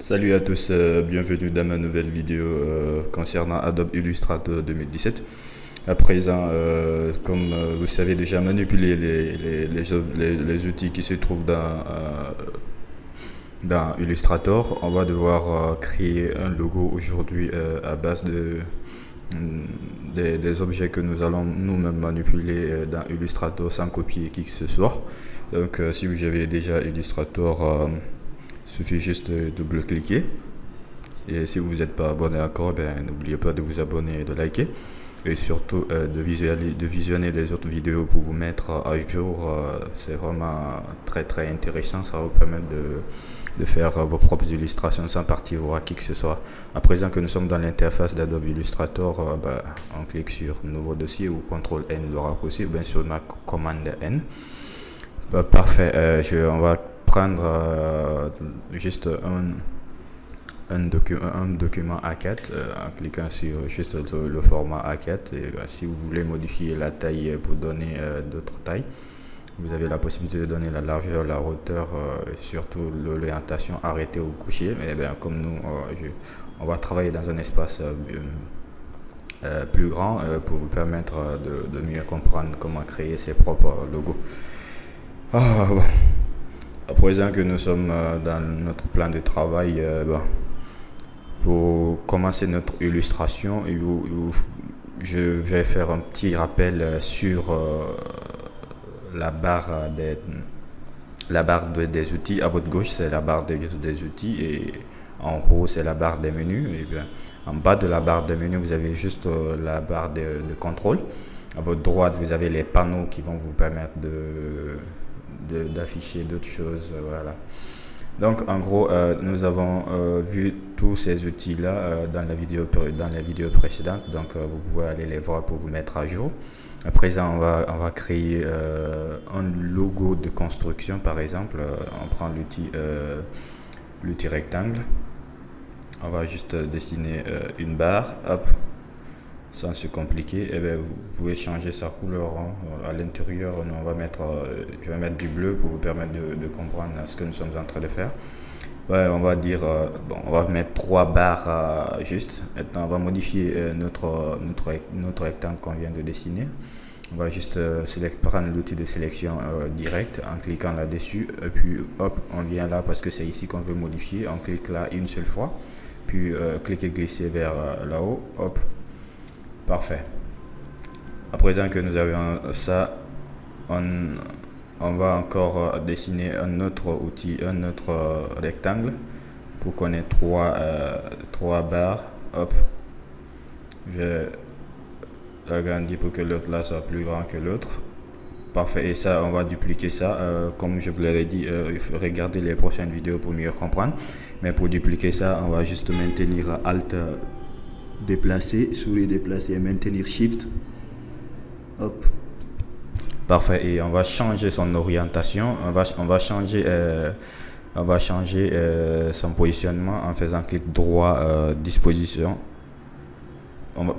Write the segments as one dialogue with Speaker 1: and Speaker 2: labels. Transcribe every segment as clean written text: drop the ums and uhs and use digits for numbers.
Speaker 1: Salut à tous, bienvenue dans ma nouvelle vidéo concernant Adobe Illustrator 2017. À présent, comme vous savez déjà manipuler les outils qui se trouvent dans Illustrator, on va devoir créer un logo aujourd'hui à base des objets que nous allons nous-mêmes manipuler dans Illustrator sans copier qui que ce soit. Donc si vous avez déjà Illustrator, suffit juste de double-cliquer. Et si vous n'êtes pas abonné encore, n'oubliez pas de vous abonner et de liker. Et surtout de visionner les autres vidéos pour vous mettre à jour. C'est vraiment très intéressant. Ça va vous permettre de faire vos propres illustrations sans partir voir qui que ce soit. À présent que nous sommes dans l'interface d'Adobe Illustrator, on clique sur nouveau dossier ou CTRL N le raccourci, bien sur ma commande N. Parfait, on va prendre juste un document A4 en cliquant sur juste le format A4. Et si vous voulez modifier la taille pour donner d'autres tailles, vous avez la possibilité de donner la largeur, la hauteur, surtout l'orientation arrêtée ou couchée. Et bien comme nous, on va travailler dans un espace plus grand pour vous permettre de mieux comprendre comment créer ses propres logos. Bon. À présent que nous sommes dans notre plan de travail, pour commencer notre illustration, je vais faire un petit rappel sur la barre des outils. À votre gauche, c'est la barre des outils et en haut, c'est la barre des menus. Et bien, en bas de la barre des menus, vous avez juste la barre de contrôle. À votre droite, vous avez les panneaux qui vont vous permettre d'afficher d'autres choses. Voilà. Donc en gros nous avons vu tous ces outils là dans la vidéo précédente, donc vous pouvez aller les voir pour vous mettre à jour. À présent on va créer un logo de construction. Par exemple, on prend l'outil rectangle, on va juste dessiner une barre, hop, sans se compliquer. Et bien, vous pouvez changer sa couleur, hein. À l'intérieur on va mettre je vais mettre du bleu pour vous permettre de comprendre ce que nous sommes en train de faire. Ouais, on va dire on va mettre 3 barres juste. Maintenant on va modifier notre rectangle qu'on vient de dessiner. On va juste prendre l'outil de sélection direct en cliquant là dessus, et puis hop, on vient là parce que c'est ici qu'on veut modifier. On clique là une seule fois, puis cliquez glisser vers là-haut, hop. Parfait. À présent que nous avons ça, on va encore dessiner un autre outil, un autre rectangle pour qu'on ait 3 barres. Hop, je vais agrandir pour que l'autre là soit plus grand que l'autre. Parfait. Et ça, on va dupliquer ça. Comme je vous l'avais dit, il faut regarder les prochaines vidéos pour mieux comprendre. Mais pour dupliquer ça, on va juste maintenir Alt, déplacer, souris déplacer et maintenir Shift. Hop. Parfait. Et on va changer son orientation. On va changer son positionnement en faisant clic droit, disposition.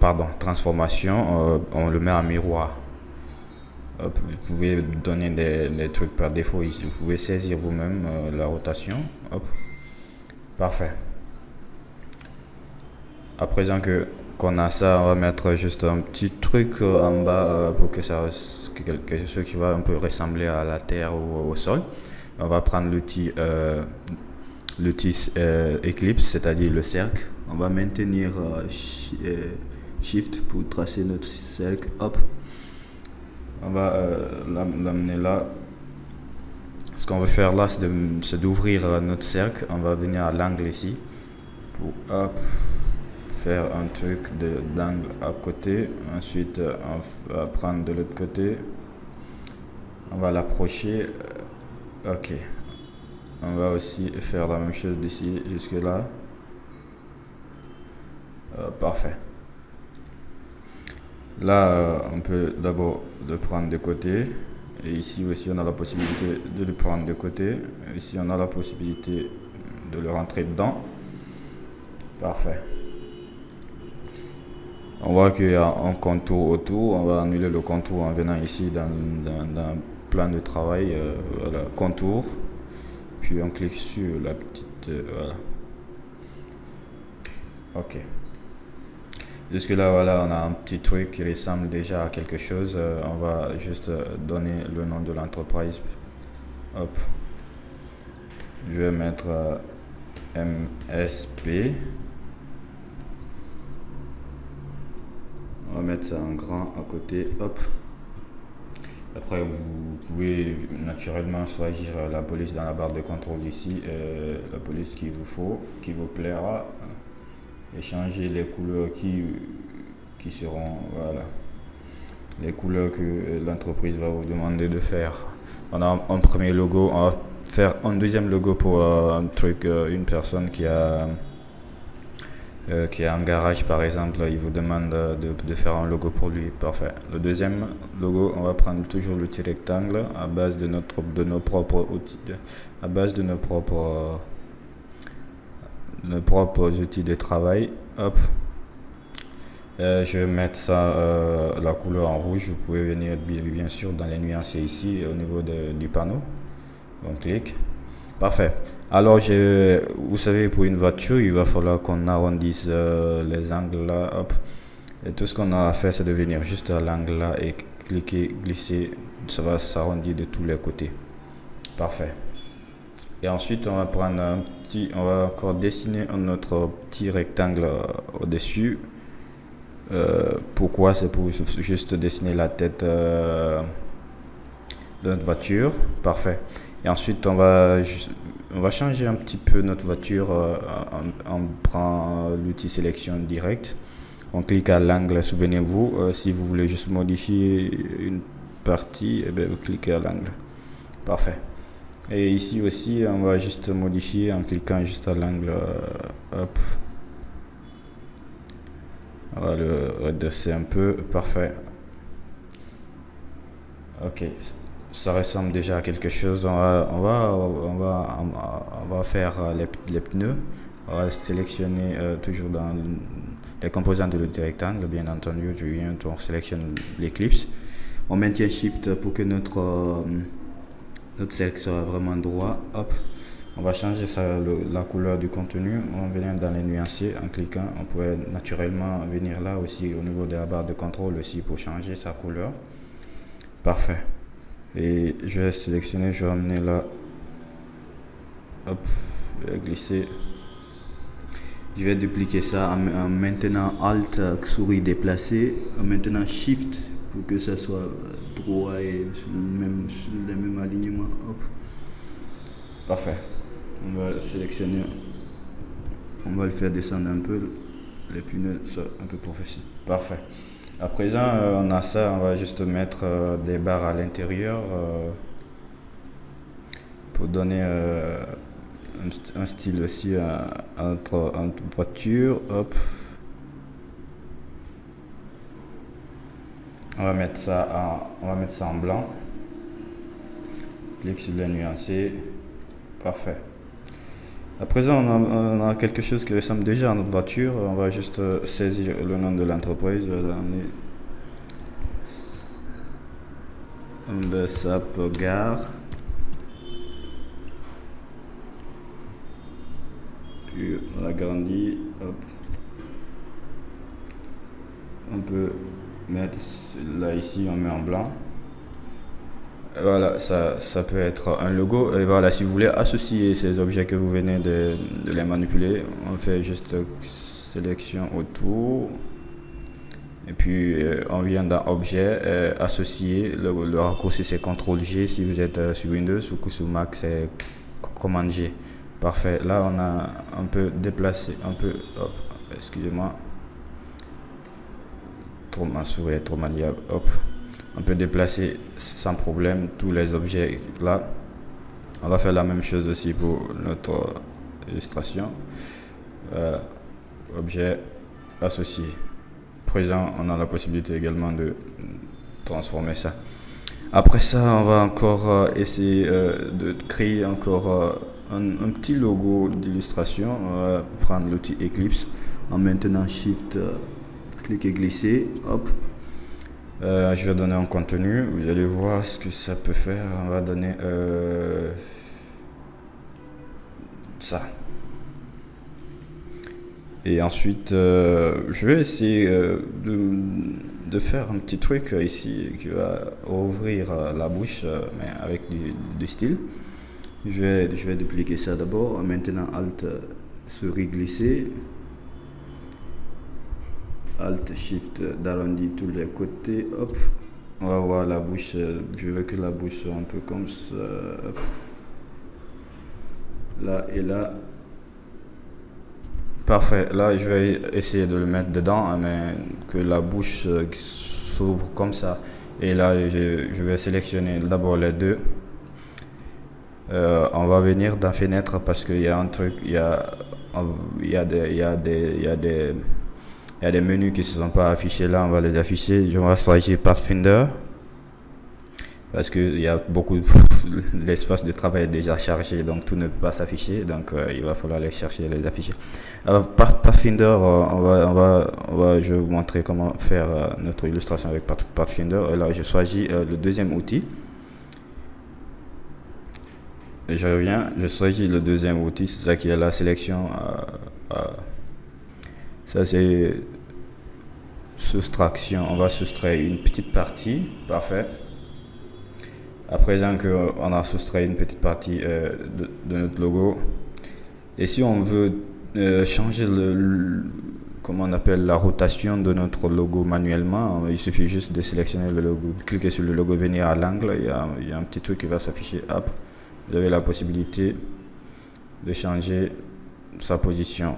Speaker 1: Pardon, transformation. On le met en miroir. Hop, vous pouvez donner des trucs par défaut ici. Vous pouvez saisir vous-même la rotation. Hop. Parfait. À présent qu'on a ça, on va mettre juste un petit truc en bas pour que quelque chose qui va un peu ressembler à la terre ou au sol. On va prendre l'outil Eclipse, c'est-à-dire le cercle. On va maintenir Shift pour tracer notre cercle. Hop, on va l'amener là. Ce qu'on veut faire là, c'est d'ouvrir notre cercle. On va venir à l'angle ici pour hop, faire un truc d'angle à côté. Ensuite on va prendre de l'autre côté, on va l'approcher. Ok, on va aussi faire la même chose d'ici jusque là. Parfait. Là on peut d'abord le prendre de côté, et ici aussi on a la possibilité de le prendre de côté. Ici on a la possibilité de le rentrer dedans. Parfait. On voit qu'il y a un contour autour. On va annuler le contour en venant ici dans le plan de travail, voilà, contour, puis on clique sur la petite voilà. Ok. Jusque là, voilà, on a un petit truc qui ressemble déjà à quelque chose. On va juste donner le nom de l'entreprise. Hop. Je vais mettre MSP. On va mettre ça en grand à côté. Hop. Après, vous pouvez naturellement choisir la police dans la barre de contrôle ici. La police qu'il vous faut, qui vous plaira. Et changer les couleurs qui seront, voilà, les couleurs que l'entreprise va vous demander de faire. On a un premier logo, on va faire un deuxième logo pour un truc, une personne qui a un garage par exemple, il vous demande de faire un logo pour lui. Parfait. Le deuxième logo, on va prendre toujours l'outil rectangle à base de nos propres outils, à base de nos propres outils de travail. Hop. Je vais mettre ça, la couleur en rouge. Vous pouvez venir bien sûr dans les nuances ici au niveau du panneau. On clique. Parfait. Alors, vous savez, pour une voiture, il va falloir qu'on arrondisse les angles là. Hop. Et tout ce qu'on a à faire, c'est de venir juste à l'angle là et cliquer, glisser. Ça va s'arrondir de tous les côtés. Parfait. Et ensuite, on va prendre on va encore dessiner notre petit rectangle au-dessus. Pourquoi? C'est pour juste dessiner la tête de notre voiture. Parfait. Et ensuite, on va changer un petit peu notre voiture. On prend l'outil sélection direct. On clique à l'angle. Souvenez-vous, si vous voulez juste modifier une partie, vous cliquez à l'angle. Parfait. Et ici aussi, on va juste modifier en cliquant juste à l'angle. Hop. On va le redresser un peu. Parfait. Ok. Ça ressemble déjà à quelque chose. On va faire les pneus. On va sélectionner toujours dans les composants de l'outil rectangle. Bien entendu, on sélectionne l'éclipse. On maintient Shift pour que notre cercle soit vraiment droit. Hop. On va changer la couleur du contenu. On vient dans les nuanciers en cliquant. On pourrait naturellement venir là aussi au niveau de la barre de contrôle aussi pour changer sa couleur. Parfait. Et je vais sélectionner, je vais amener là. Hop, je vais glisser. Je vais dupliquer ça en maintenant Alt, souris déplacée, en maintenant Shift pour que ça soit droit et sur le même alignement. Hop. Parfait. On va sélectionner, on va le faire descendre un peu, les pneus soient un peu professionnels. Parfait. À présent, on a ça, on va juste mettre des barres à l'intérieur pour donner un style aussi à notre voiture. Hop. On va mettre ça en blanc. Clique sur les nuancés. Parfait. À présent, on a quelque chose qui ressemble déjà à notre voiture. On va juste saisir le nom de l'entreprise. Sap Gare. Puis on agrandit. Hop. On peut mettre là ici, on met en blanc. Voilà, ça peut être un logo. Et voilà, si vous voulez associer ces objets que vous venez de les manipuler, on fait juste sélection autour. Et puis on vient dans objet, associer. Le raccourci c'est CTRL-G si vous êtes sur Windows, ou sur Mac c'est Command-G. Parfait. Là on a un peu déplacé, un peu, excusez-moi. Ma souris est trop maniable. Hop. On peut déplacer sans problème tous les objets là. On va faire la même chose aussi pour notre illustration. Objet associé. Présent, on a la possibilité également de transformer ça. Après ça, on va encore essayer de créer encore un petit logo d'illustration. On va prendre l'outil Eclipse en maintenant Shift, clic et glisser. Hop. Je vais donner un contenu, vous allez voir ce que ça peut faire. On va donner ça. Et ensuite, je vais essayer de faire un petit truc ici qui va ouvrir la bouche, mais avec du style. Je vais dupliquer ça d'abord. Maintenant, Alt souris glissé. Alt Shift d'arrondir tous les côtés. Hop. On va voir la bouche. Je veux que la bouche soit un peu comme ça. Hop. Là et là. Parfait. Là, je vais essayer de le mettre dedans, mais que la bouche s'ouvre comme ça. Et là, je vais sélectionner d'abord les deux. On va venir dans fenêtre parce qu'il y a un truc, il y a des menus qui ne se sont pas affichés là. On va les afficher. Je vais choisir Pathfinder parce qu'il y a beaucoup l'espace de travail est déjà chargé, donc tout ne peut pas s'afficher, donc il va falloir les chercher et les afficher. Alors Pathfinder, je vais vous montrer comment faire notre illustration avec Pathfinder. Et là je choisis le deuxième outil et je reviens, je choisis le deuxième outil, c'est ça qui est la sélection. Ça c'est soustraction, on va soustraire une petite partie. Parfait. À présent qu'on a soustrait une petite partie de notre logo, et si on veut changer comment on appelle la rotation de notre logo manuellement, il suffit juste de sélectionner le logo, de cliquer sur le logo, venir à l'angle, il y a un petit truc qui va s'afficher. Hop, vous avez la possibilité de changer sa position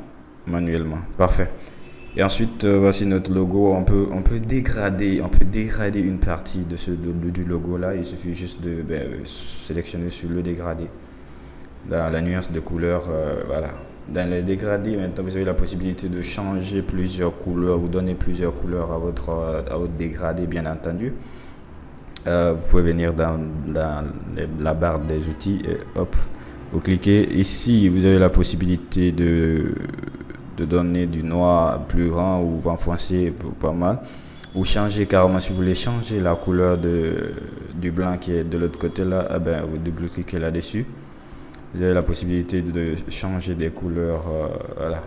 Speaker 1: manuellement. Parfait. Et ensuite, voici notre logo. On peut dégrader une partie du logo là. Il suffit juste de sélectionner sur le dégradé. Dans la nuance de couleur, voilà. Dans les dégradés, maintenant vous avez la possibilité de changer plusieurs couleurs, vous donner plusieurs couleurs à votre dégradé, bien entendu. Vous pouvez venir dans la barre des outils et hop, vous cliquez. Ici, vous avez la possibilité de donner du noir plus grand ou enfoncer pas mal, ou changer carrément. Si vous voulez changer la couleur du blanc qui est de l'autre côté là, vous double cliquez là dessus, vous avez la possibilité de changer des couleurs. Voilà,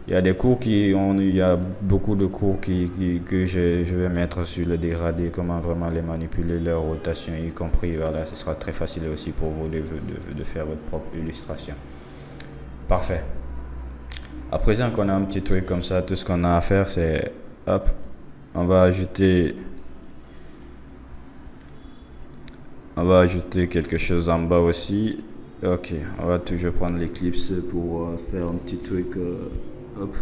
Speaker 1: il y a des cours il y a beaucoup de cours que je vais mettre sur le dégradé, comment vraiment les manipuler, leur rotation y compris. Voilà, ce sera très facile aussi pour vous de faire votre propre illustration. Parfait. À présent qu'on a un petit truc comme ça, tout ce qu'on a à faire c'est hop, on va ajouter quelque chose en bas aussi. Ok, on va toujours prendre l'Eclipse pour faire un petit truc. Hop,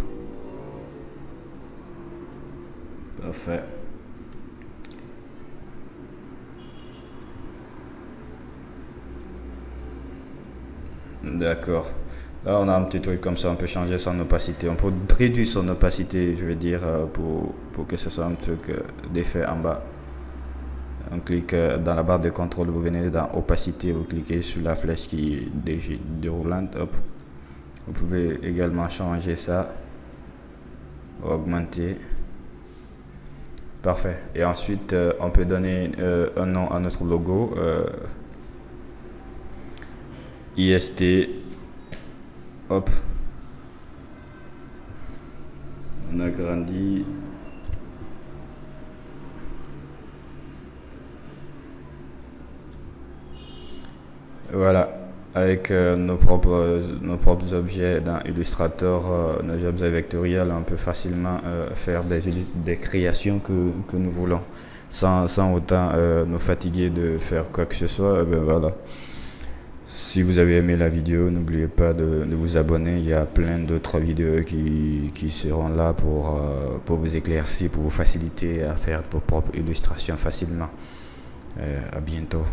Speaker 1: parfait. D'accord. Là, on a un petit truc comme ça, on peut changer son opacité, on peut réduire son opacité, je veux dire, pour que ce soit un truc d'effet en bas. On clique dans la barre de contrôle, vous venez dans opacité, vous cliquez sur la flèche qui est déroulante. Hop. Vous pouvez également changer ça, augmenter. Parfait. Et ensuite, on peut donner un nom à notre logo. IST. Hop, on agrandit. Voilà, avec nos propres objets dans Illustrator, nos objets vectoriels, on peut facilement faire des créations que nous voulons sans autant nous fatiguer de faire quoi que ce soit. Voilà. Si vous avez aimé la vidéo, n'oubliez pas de vous abonner. Il y a plein d'autres vidéos qui seront là pour vous éclaircir, pour vous faciliter à faire vos propres illustrations facilement. À bientôt.